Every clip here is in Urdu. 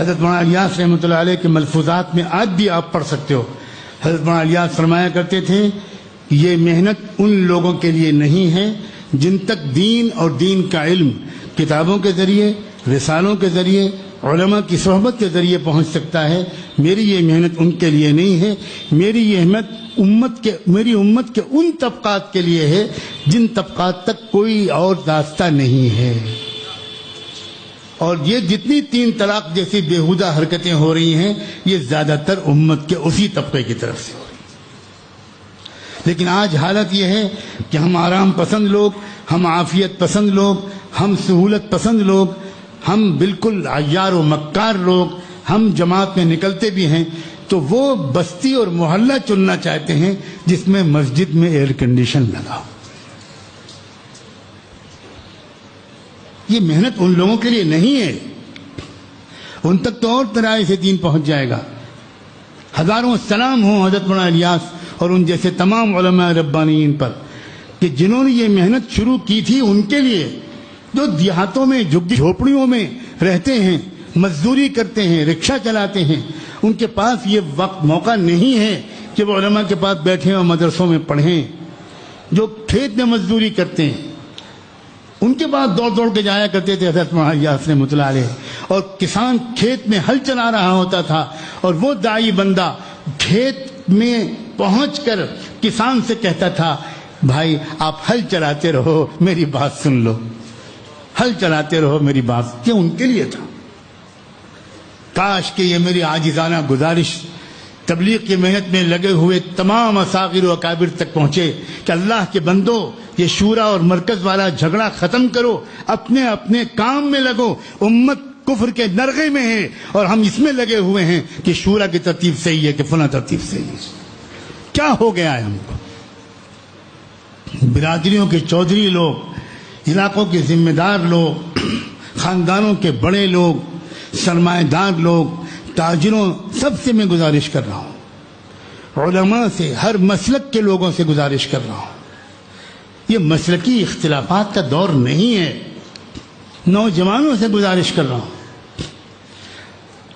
حضرت مولانا الیاس رحمۃ اللہ علیہ کے ملفوظات میں آج بھی آپ پڑھ سکتے ہو. حضرت مولانا الیاس فرمایا کرتے تھے یہ محنت ان لوگوں کے لیے نہیں ہے جن تک دین اور دین کا علم کتابوں کے ذریعے، رسالوں کے ذریعے، علماء کی صحبت کے ذریعے پہنچ سکتا ہے. میری یہ محنت ان کے لیے نہیں ہے. میری یہ میری امت کے ان طبقات کے لیے ہے جن طبقات تک کوئی اور راستہ نہیں ہے. اور یہ جتنی 3 طلاق جیسی بےہودہ حرکتیں ہو رہی ہیں یہ زیادہ تر امت کے اسی طبقے کی طرف سے ہو رہی ہیں. لیکن آج حالت یہ ہے کہ ہم آرام پسند لوگ، ہم عافیت پسند لوگ، ہم سہولت پسند لوگ، ہم بالکل عیار و مکار لوگ، ہم جماعت میں نکلتے بھی ہیں تو وہ بستی اور محلہ چننا چاہتے ہیں جس میں مسجد میں ایئر کنڈیشن لگا ہو. یہ محنت ان لوگوں کے لیے نہیں ہے. ان تک تو اور طرح سے دین پہنچ جائے گا. ہزاروں سلام ہوں حضرت مولانا الیاس اور ان جیسے تمام علماء ربانیین پر کہ جنہوں نے یہ محنت شروع کی تھی ان کے لیے، جو دیہاتوں میں جھگی جھوپڑیوں میں رہتے ہیں، مزدوری کرتے ہیں، رکشہ چلاتے ہیں، ان کے پاس یہ وقت موقع نہیں ہے کہ وہ علماء کے پاس بیٹھیں اور مدرسوں میں پڑھیں. جو کھیت میں مزدوری کرتے ہیں ان کے بعد دوڑ کے جایا کرتے تھے حضرت مولانا الیاس رحمۃ اللہ علیہ. اور کسان کھیت میں ہل چلا رہا ہوتا تھا اور وہ داعی بندہ کھیت میں پہنچ کر کسان سے کہتا تھا بھائی آپ ہل چلاتے رہو، میری بات سن لو، ہل چلاتے رہو میری بات. یہ ان کے لیے تھا. کاش کہ یہ میری عاجزانہ گزارش تبلیغ کی محنت میں لگے ہوئے تمام اصاغر و اکابر تک پہنچے کہ اللہ کے بندو یہ شورا اور مرکز والا جھگڑا ختم کرو، اپنے اپنے کام میں لگو. امت کفر کے نرغے میں ہے اور ہم اس میں لگے ہوئے ہیں کہ شورا کی ترتیب صحیح ہے کہ فلاں ترتیب صحیح ہے. کیا ہو گیا ہے ہم کو؟ برادریوں کے چودھری لوگ، علاقوں کے ذمہ دار لوگ، خاندانوں کے بڑے لوگ، سرمایہ دار لوگ، تاجروں، سب سے میں گزارش کر رہا ہوں، علماء سے، ہر مسلک کے لوگوں سے گزارش کر رہا ہوں. یہ مسلکی اختلافات کا دور نہیں ہے. نوجوانوں سے گزارش کر رہا ہوں،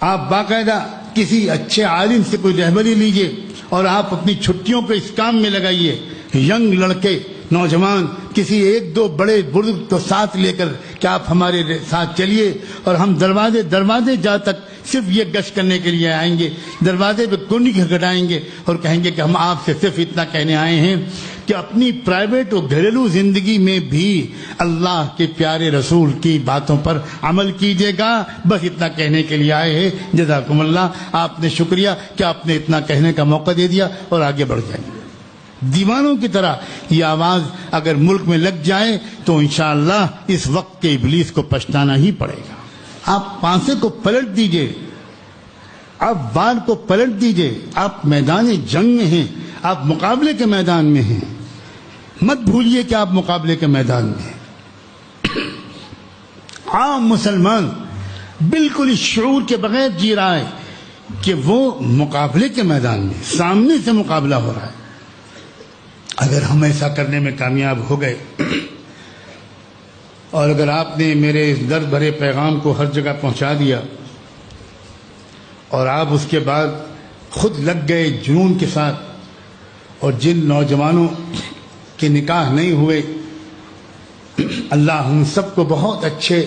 آپ باقاعدہ کسی اچھے عالم سے کوئی رہبری لیجئے اور آپ اپنی چھٹیوں کو اس کام میں لگائیے. ینگ لڑکے، نوجوان، کسی 1-2 بڑے بزرگ کو ساتھ لے کر کہ آپ ہمارے ساتھ چلیے اور ہم دروازے جا تک صرف یہ گشت کرنے کے لیے آئیں گے. دروازے پہ کنڈی کھٹکھٹائیں گے اور کہیں گے کہ ہم آپ سے صرف اتنا کہنے آئے ہیں کہ اپنی پرائیویٹ اور گھریلو زندگی میں بھی اللہ کے پیارے رسول کی باتوں پر عمل کیجیے گا. بس اتنا کہنے کے لیے آئے ہیں. جزاکم اللہ. آپ نے شکریہ کہ آپ نے اتنا کہنے کا موقع دے دیا اور آگے بڑھ جائیں. دیوانوں کی طرح یہ آواز اگر ملک میں لگ جائے تو انشاءاللہ اس وقت کے ابلیس کو پچھتانا ہی پڑے گا. آپ پانسے کو پلٹ دیجئے، آپ وار کو پلٹ دیجئے. آپ میدان جنگ میں ہیں، آپ مقابلے کے میدان میں ہیں. مت بھولیے کہ آپ مقابلے کے میدان میں ہیں. عام مسلمان بالکل اس شعور کے بغیر جی رہا ہے کہ وہ مقابلے کے میدان میں، سامنے سے مقابلہ ہو رہا ہے. اگر ہم ایسا کرنے میں کامیاب ہو گئے اور اگر آپ نے میرے اس درد بھرے پیغام کو ہر جگہ پہنچا دیا اور آپ اس کے بعد خود لگ گئے جنون کے ساتھ، اور جن نوجوانوں کے نکاح نہیں ہوئے، اللہ ہم سب کو بہت اچھے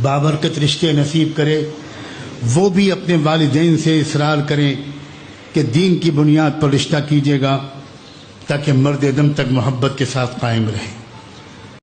بابرکت رشتے نصیب کرے. وہ بھی اپنے والدین سے اصرار کریں کہ دین کی بنیاد پر رشتہ کیجیے گا تاکہ مرد دم تک محبت کے ساتھ قائم رہیں.